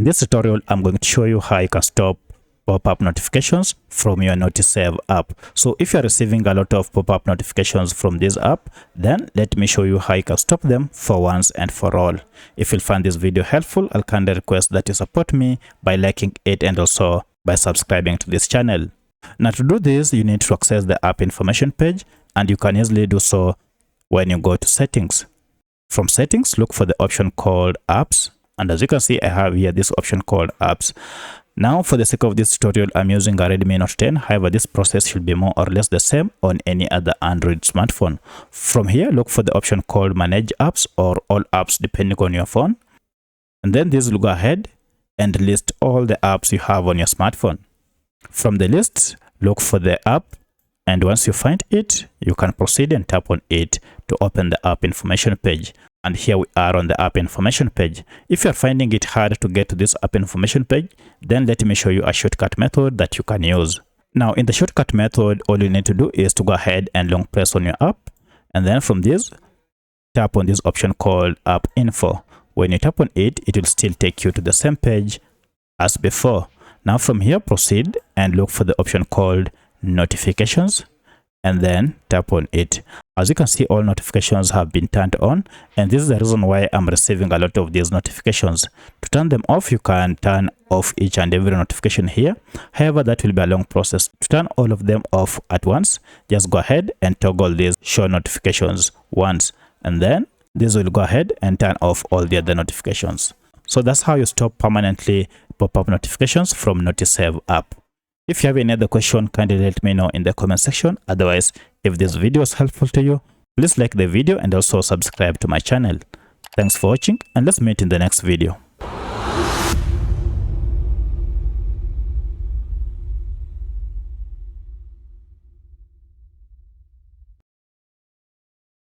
In this tutorial, I'm going to show you how you can stop pop-up notifications from your Notisave app. So if you're receiving a lot of pop-up notifications from this app, then let me show you how you can stop them for once and for all. If you find this video helpful, I'll kindly request that you support me by liking it and also by subscribing to this channel. Now to do this, you need to access the app information page, and you can easily do so when you go to settings. From settings, look for the option called apps, and as you can see, I have here this option called apps. Now for the sake of this tutorial, I'm using a Redmi Note 10. However, this process should be more or less the same on any other Android smartphone. From here, look for the option called manage apps or all apps depending on your phone, and then this will go ahead and list all the apps you have on your smartphone. From the list, look for the app, and once you find it, you can proceed and tap on it to open the app information page. And here we are on the app information page. If you're finding it hard to get to this app information page, then let me show you a shortcut method that you can use. Now in the shortcut method, all you need to do is to go ahead and long press on your app, and then from this, tap on this option called app info. When you tap on it, it will still take you to the same page as before. Now from here, proceed and look for the option called notifications, and then tap on it. As you can see, all notifications have been turned on, and this is the reason why I'm receiving a lot of these notifications. To turn them off, you can turn off each and every notification here. However, that will be a long process. To turn all of them off at once, just go ahead and toggle these show notifications once, and then this will go ahead and turn off all the other notifications. So that's how you stop permanently pop-up notifications from Notisave app. If you have any other question, kindly let me know in the comment section. Otherwise, if this video is helpful to you, please like the video and also subscribe to my channel. Thanks for watching, and let's meet in the next video.